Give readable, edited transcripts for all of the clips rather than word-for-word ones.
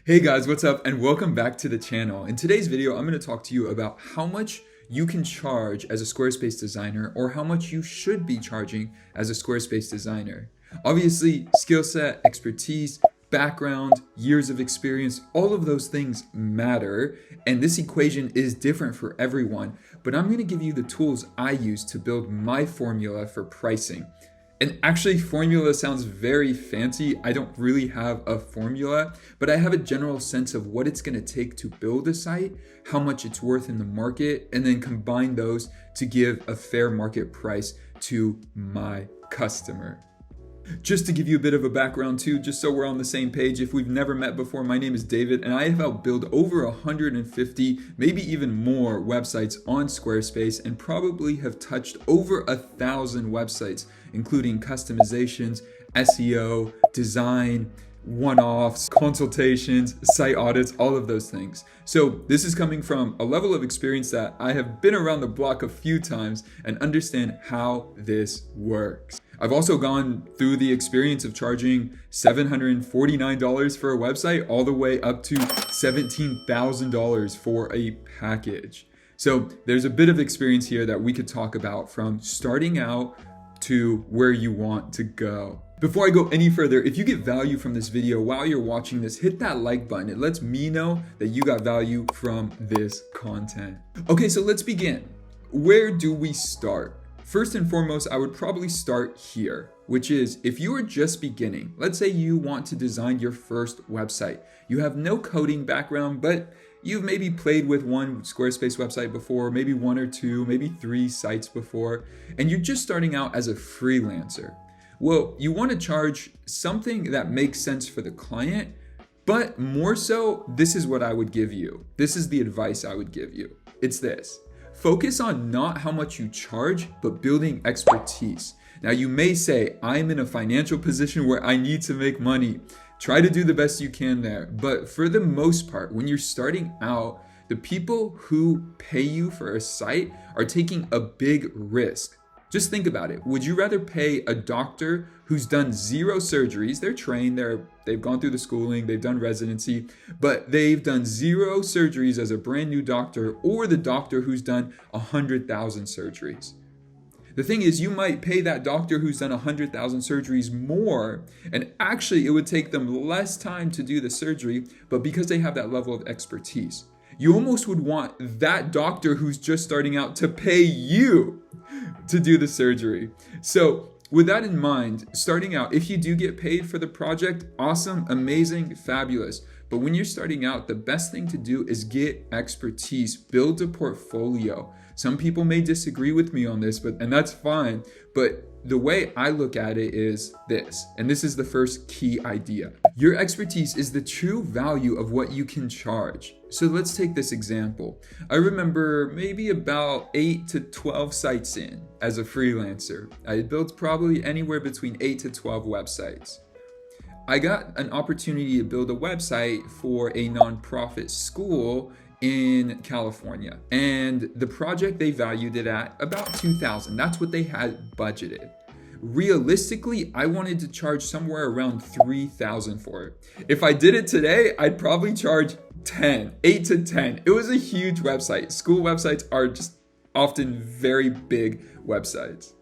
Hey guys, what's up? And welcome back to the channel. In today's video, I'm going to talk to you about how much you can charge as a Squarespace designer or how much you should be charging as a Squarespace designer. Obviously, skill set, expertise, background, years of experience, all of those things matter. And this equation is different for everyone. But I'm going to give you the tools I use to build my formula for pricing. And actually, formula sounds very fancy. I don't really have a formula, but I have a general sense of what it's going to take to build a site, how much it's worth in the market, and then combine those to give a fair market price to my customer. Just to give you a bit of a background too, just so we're on the same page, if we've never met before, my name is David and I have helped build over 150, maybe even more websites on Squarespace and probably have touched over 1,000 websites, including customizations, SEO, design, one-offs, consultations, site audits, all of those things. So this is coming from a level of experience that I have been around the block a few times and understand how this works. I've also gone through the experience of charging $749 for a website all the way up to $17,000 for a package. So there's a bit of experience here that we could talk about from starting out to where you want to go. Before I go any further, if you get value from this video while you're watching this, hit that like button. It lets me know that you got value from this content. Okay, so let's begin. Where do we start? First and foremost, I would probably start here, which is if you are just beginning, let's say you want to design your first website. You have no coding background, but you've maybe played with one Squarespace website before, maybe one or two, maybe 3 sites before, and you're just starting out as a freelancer. Well, you want to charge something that makes sense for the client, but more so, this is what I would give you. This is the advice I would give you. It's this. Focus on not how much you charge, but building expertise. Now, you may say, I'm in a financial position where I need to make money. Try to do the best you can there. But for the most part, when you're starting out, the people who pay you for a site are taking a big risk. Just think about it. Would you rather pay a doctor who's done 0 surgeries? They're trained, they've gone through the schooling, they've done residency, but they've done 0 surgeries as a brand new doctor, or the doctor who's done 100,000 surgeries? The thing is, you might pay that doctor who's done 100,000 surgeries more, and actually it would take them less time to do the surgery, but because they have that level of expertise, you almost would want that doctor who's just starting out to pay you to do the surgery. So with that in mind, starting out, if you do get paid for the project, awesome, amazing, fabulous. But when you're starting out, the best thing to do is get expertise, build a portfolio. Some people may disagree with me on this, and that's fine. But the way I look at it is this, and this is the first key idea. Your expertise is the true value of what you can charge. So let's take this example. I remember maybe about 8 to 12 sites in as a freelancer. I built probably anywhere between 8 to 12 websites. I got an opportunity to build a website for a nonprofit school in California. And the project, they valued it at about $2,000. That's what they had budgeted. Realistically, I wanted to charge somewhere around $3,000 for it. If I did it today, I'd probably charge 8 to 10. It was a huge website. School websites are just often very big websites.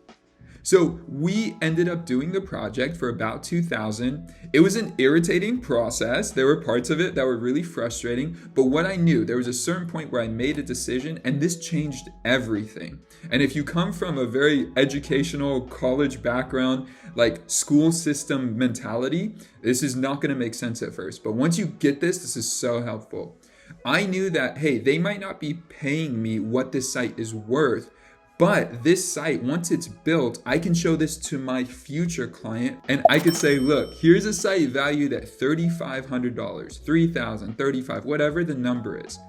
So we ended up doing the project for about $2,000. It was an irritating process. There were parts of it that were really frustrating, but what I knew, there was a certain point where I made a decision and this changed everything. And if you come from a very educational college background, like school system mentality, this is not going to make sense at first. But once you get this, this is so helpful. I knew that, hey, they might not be paying me what this site is worth, but this site, once it's built, I can show this to my future client and I could say, look, here's a site valued at $3,500, $3,000, $35,000, whatever the number is.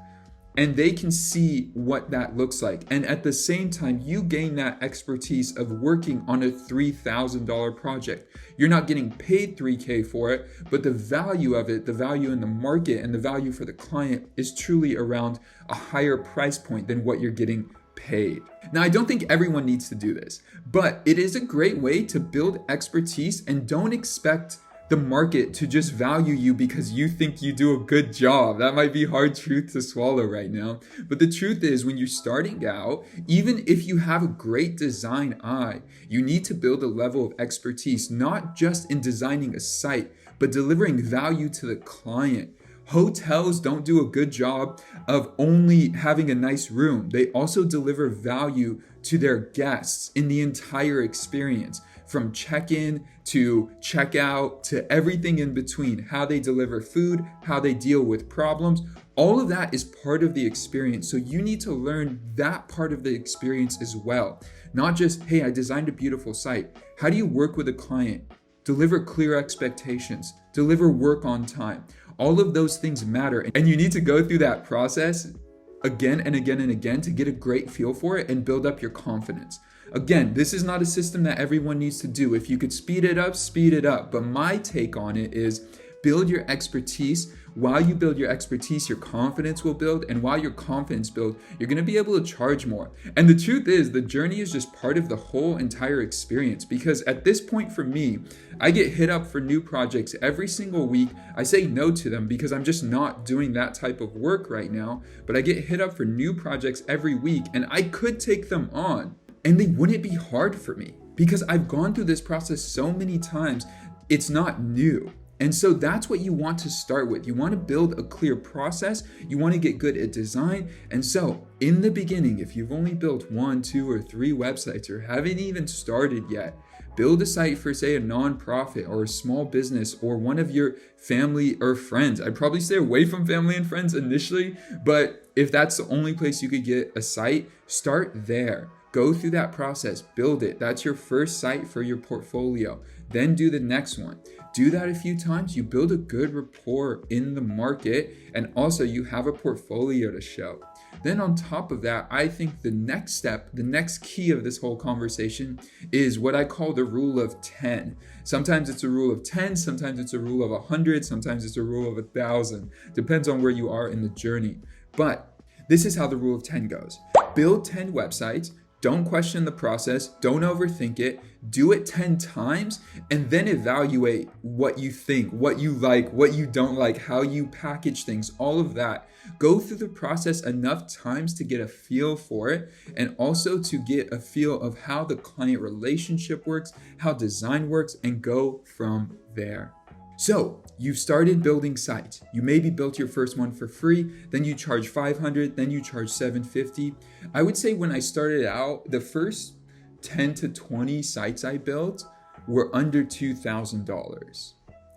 And they can see what that looks like. And at the same time, you gain that expertise of working on a $3,000 project. You're not getting paid $3,000 for it, but the value of it, the value in the market and the value for the client is truly around a higher price point than what you're getting paid. Now, I don't think everyone needs to do this, but it is a great way to build expertise and don't expect the market to just value you because you think you do a good job. That might be hard truth to swallow right now. But the truth is, when you're starting out, even if you have a great design eye, you need to build a level of expertise, not just in designing a site, but delivering value to the client. Hotels don't do a good job of only having a nice room. They also deliver value to their guests in the entire experience, from check-in to check-out to everything in between. How they deliver food, how they deal with problems, all of that is part of the experience. So you need to learn that part of the experience as well. Not just, hey, I designed a beautiful site. How do you work with a client? Deliver clear expectations, deliver work on time. All of those things matter, and you need to go through that process again and again and again to get a great feel for it and build up your confidence. Again, this is not a system that everyone needs to do. If you could speed it up, speed it up. But my take on it is build your expertise. While you build your expertise, your confidence will build. And while your confidence builds, you're going to be able to charge more. And the truth is, the journey is just part of the whole entire experience. Because at this point for me, I get hit up for new projects every single week. I say no to them because I'm just not doing that type of work right now. But I get hit up for new projects every week, and I could take them on. And they wouldn't be hard for me because I've gone through this process so many times. It's not new. And so that's what you want to start with. You want to build a clear process. You want to get good at design. And so in the beginning, if you've only built 1, 2, or 3 websites or haven't even started yet, build a site for, say, a nonprofit or a small business or one of your family or friends. I'd probably stay away from family and friends initially, but if that's the only place you could get a site, start there. Go through that process, build it. That's your first site for your portfolio. Then do the next one. Do that a few times, you build a good rapport in the market, and also you have a portfolio to show. Then on top of that, I think the next step, the next key of this whole conversation is what I call the rule of 10. Sometimes it's a rule of 10, sometimes it's a rule of 100, sometimes it's a rule of 1,000. Depends on where you are in the journey. But this is how the rule of 10 goes. Build 10 websites. Don't question the process, don't overthink it, do it 10 times, and then evaluate what you think, what you like, what you don't like, how you package things, all of that. Go through the process enough times to get a feel for it, and also to get a feel of how the client relationship works, how design works, and go from there. So you've started building sites. You maybe built your first one for free, then you charge $500, then you charge $750. I would say when I started out, the first 10 to 20 sites I built were under $2,000.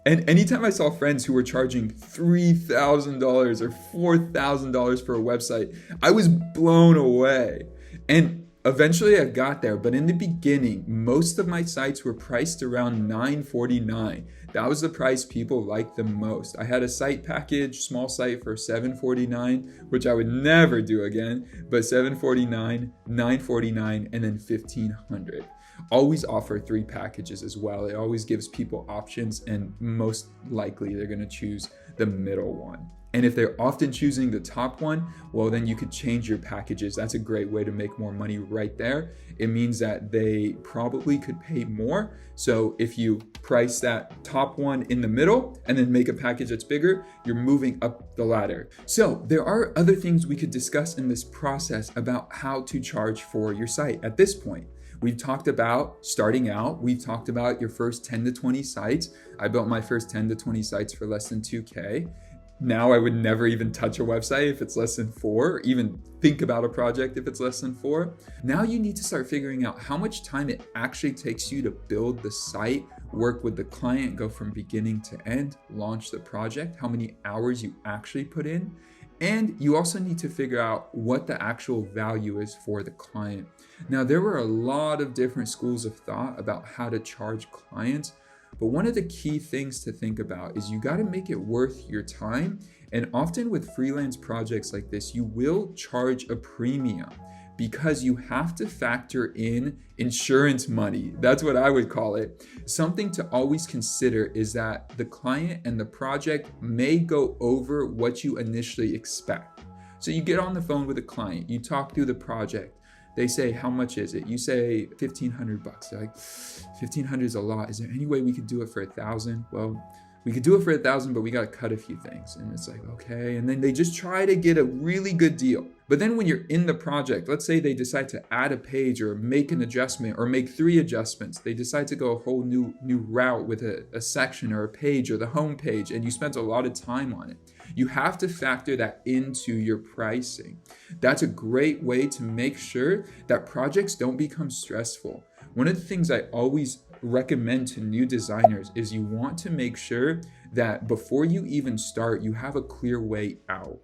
And anytime I saw friends who were charging $3,000 or $4,000 for a website, I was blown away. And eventually I got there, but in the beginning, most of my sites were priced around $949. That was the price people liked the most. I had a site package, small site for $749, which I would never do again, but $749, $949, and then $1,500. Always offer 3 packages as well. It always gives people options, and most likely they're gonna choose the middle one. And if they're often choosing the top one, well, then you could change your packages. That's a great way to make more money right there. It means that they probably could pay more. So if you price that top one in the middle and then make a package that's bigger, you're moving up the ladder. So there are other things we could discuss in this process about how to charge for your site at this point. We've talked about starting out. We've talked about your first 10 to 20 sites. I built my first 10 to 20 sites for less than $2K. Now I would never even touch a website if it's less than 4, or even think about a project if it's less than 4. Now you need to start figuring out how much time it actually takes you to build the site, work with the client, go from beginning to end, launch the project, how many hours you actually put in. And you also need to figure out what the actual value is for the client. Now, there were a lot of different schools of thought about how to charge clients. But one of the key things to think about is you got to make it worth your time. And often with freelance projects like this, you will charge a premium because you have to factor in insurance money. That's what I would call it. Something to always consider is that the client and the project may go over what you initially expect. So you get on the phone with a client, you talk through the project. They say, how much is it? You say $1,500. They're like, 1,500 is a lot. Is there any way we could do it for 1,000? Well, we could do it for 1,000, but we got to cut a few things. And it's like, okay. And then they just try to get a really good deal. But then when you're in the project, let's say they decide to add a page or make an adjustment or make 3 adjustments. They decide to go a whole new route with a section or a page or the home page, and you spent a lot of time on it. You have to factor that into your pricing. That's a great way to make sure that projects don't become stressful. One of the things I always recommend to new designers is you want to make sure that before you even start, you have a clear way out.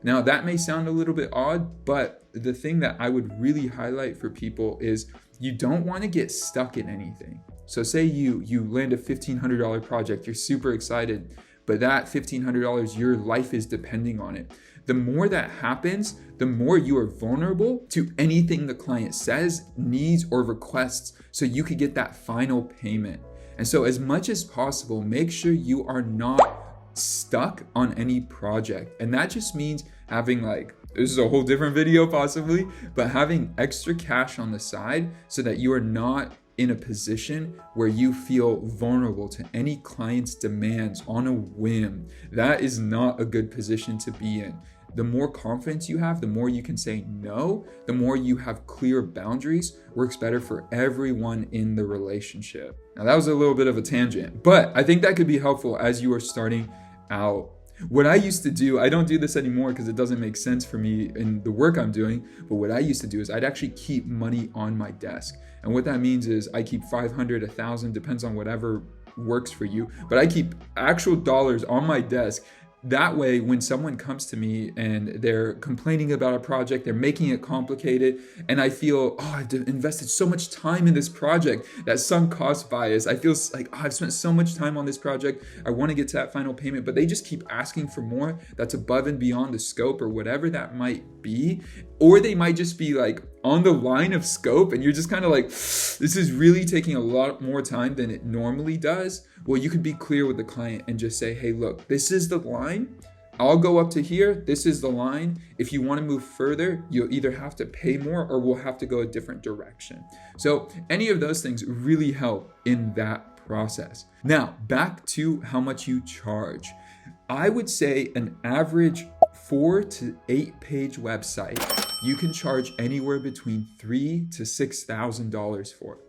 Now, that may sound a little bit odd, but the thing that I would really highlight for people is you don't want to get stuck in anything. So say you land a $1,500 project, you're super excited, but that $1,500, your life is depending on it. The more that happens, the more you are vulnerable to anything the client says, needs, or requests, so you could get that final payment. And so as much as possible, make sure you are not stuck on any project. And that just means having, like, this is a whole different video possibly, but having extra cash on the side so that you are not in a position where you feel vulnerable to any client's demands on a whim. That is not a good position to be in. The more confidence you have, the more you can say no, the more you have clear boundaries, works better for everyone in the relationship. Now, that was a little bit of a tangent, but I think that could be helpful as you are starting out. What I used to do, I don't do this anymore because it doesn't make sense for me in the work I'm doing, but what I used to do is I'd actually keep money on my desk. And what that means is I keep 500, 1,000, depends on whatever works for you, but I keep actual dollars on my desk. That way, when someone comes to me and they're complaining about a project, they're making it complicated, and I feel, I've invested so much time in this project, that sunk cost bias. I feel like, I've spent so much time on this project. I want to get to that final payment, but they just keep asking for more that's above and beyond the scope or whatever that might be. Or they might just be like on the line of scope, and you're just kind of like, this is really taking a lot more time than it normally does. Well, you could be clear with the client and just say, hey, look, this is the line. I'll go up to here. This is the line. If you want to move further, you'll either have to pay more or we'll have to go a different direction. So any of those things really help in that process. Now, back to how much you charge. I would say an average 4 to 8 page website, you can charge anywhere between $3,000 to $6,000 for.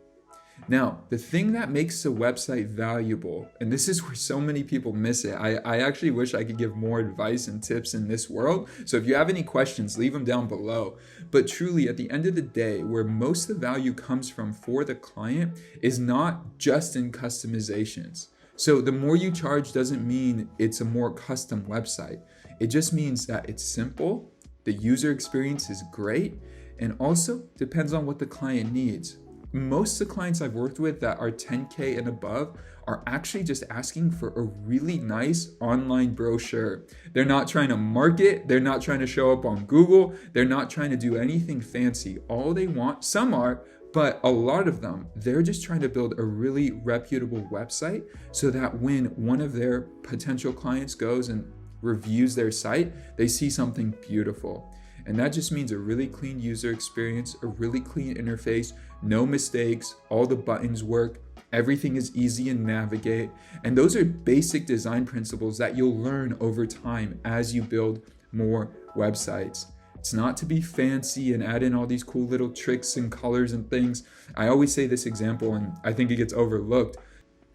Now, the thing that makes a website valuable, and this is where so many people miss it. I actually wish I could give more advice and tips in this world. So if you have any questions, leave them down below. But truly, at the end of the day, where most of the value comes from for the client is not just in customizations. So the more you charge doesn't mean it's a more custom website. It just means that it's simple, the user experience is great, and also depends on what the client needs. Most of the clients I've worked with that are 10K and above are actually just asking for a really nice online brochure. They're not trying to market, they're not trying to show up on Google, they're not trying to do anything fancy. All they want, some are, but a lot of them, they're just trying to build a really reputable website so that when one of their potential clients goes and reviews their site, they see something beautiful. And that just means a really clean user experience, a really clean interface, no mistakes, all the buttons work, everything is easy to navigate. And those are basic design principles that you'll learn over time as you build more websites. It's not to be fancy and add in all these cool little tricks and colors and things. I always say this example, and I think it gets overlooked.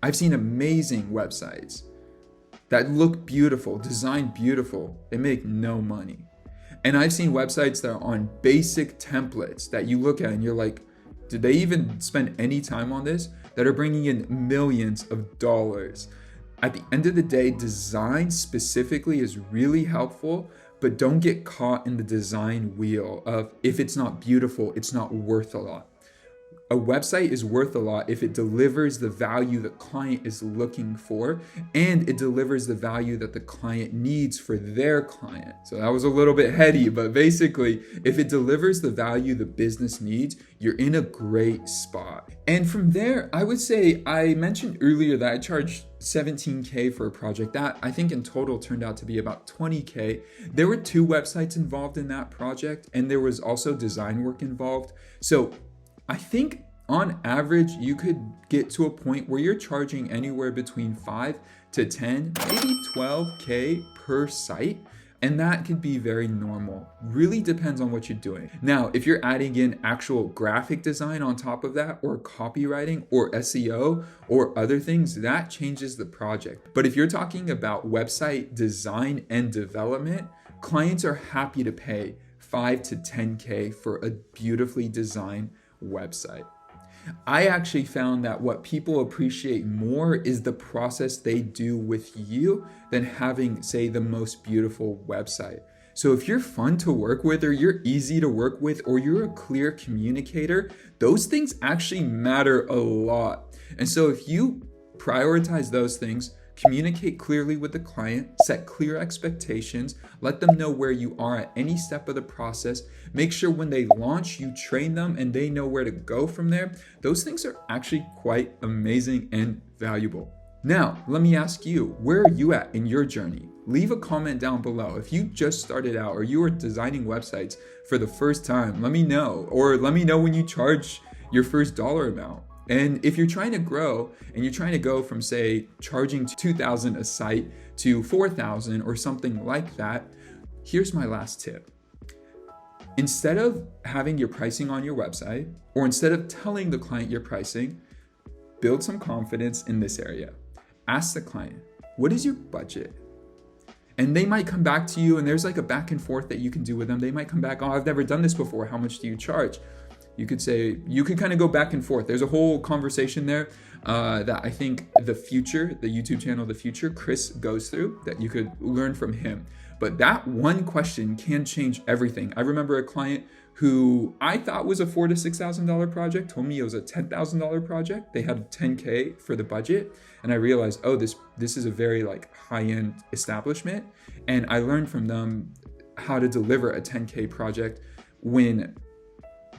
I've seen amazing websites that look beautiful, designed beautiful. They make no money. And I've seen websites that are on basic templates that you look at and you're like, did they even spend any time on this? That are bringing in millions of dollars. At the end of the day, design specifically is really helpful, but don't get caught in the design wheel of if it's not beautiful, it's not worth a lot. A website is worth a lot if it delivers the value the client is looking for and it delivers the value that the client needs for their client. So that was a little bit heady, but basically, if it delivers the value the business needs, you're in a great spot. And from there, I would say, I mentioned earlier that I charged $17K for a project that I think in total turned out to be about $20K. There were 2 websites involved in that project, and there was also design work involved. So I think on average, you could get to a point where you're charging anywhere between 5 to 10, maybe 12K per site. And that could be very normal. Really depends on what you're doing. Now, if you're adding in actual graphic design on top of that, or copywriting, or SEO, or other things, that changes the project. But if you're talking about website design and development, clients are happy to pay 5 to 10K for a beautifully designed website. I actually found that what people appreciate more is the process they do with you than having, say, the most beautiful website. So if you're fun to work with, or you're easy to work with, or you're a clear communicator, those things actually matter a lot. And so if you prioritize those things, communicate clearly with the client, set clear expectations, let them know where you are at any step of the process, make sure when they launch, you train them and they know where to go from there. Those things are actually quite amazing and valuable. Now, let me ask you, where are you at in your journey? Leave a comment down below. If you just started out or you are designing websites for the first time, let me know. Or let me know when you charge your first dollar amount. And if you're trying to grow and you're trying to go from, say, charging $2,000 a site to $4,000 or something like that, here's my last tip. Instead of having your pricing on your website, or instead of telling the client your pricing, build some confidence in this area. Ask the client, what is your budget? And they might come back to you, and there's like a back and forth that you can do with them. They might come back, oh, I've never done this before. How much do you charge? You could say, you could kind of go back and forth. There's a whole conversation there that I think the YouTube channel, The Future, Chris goes through, that you could learn from him. But that one question can change everything. I remember a client who I thought was a $4,000 to $6,000 project, told me it was a $10,000 project. They had $10K for the budget. And I realized, oh, this is a very high-end establishment. And I learned from them how to deliver a $10K project when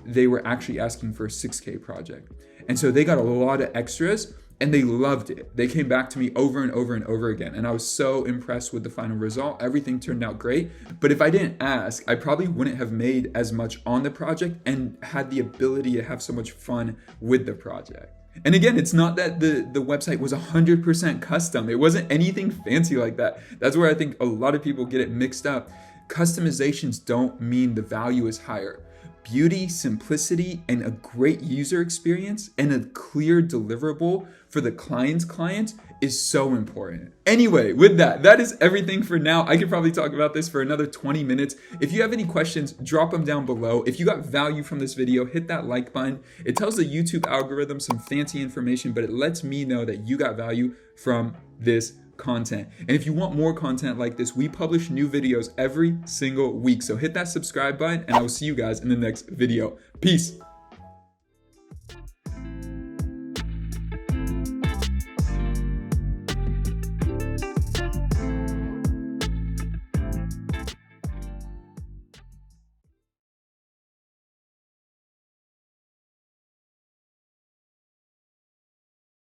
they were actually asking for a $6K project. And so they got a lot of extras and they loved it. They came back to me over and over and over again. And I was so impressed with the final result. Everything turned out great. But if I didn't ask, I probably wouldn't have made as much on the project and had the ability to have so much fun with the project. And again, it's not that the website was 100% custom. It wasn't anything fancy like that. That's where I think a lot of people get it mixed up. Customizations don't mean the value is higher. Beauty, simplicity, and a great user experience and a clear deliverable for the client's client is so important. Anyway, with that is everything for now. I could probably talk about this for another 20 minutes. If you have any questions, drop them down below. If you got value from this video, hit that like button. It tells the YouTube algorithm some fancy information, but it lets me know that you got value from this content. And if you want more content like this, we publish new videos every single week. So hit that subscribe button and I will see you guys in the next video. Peace.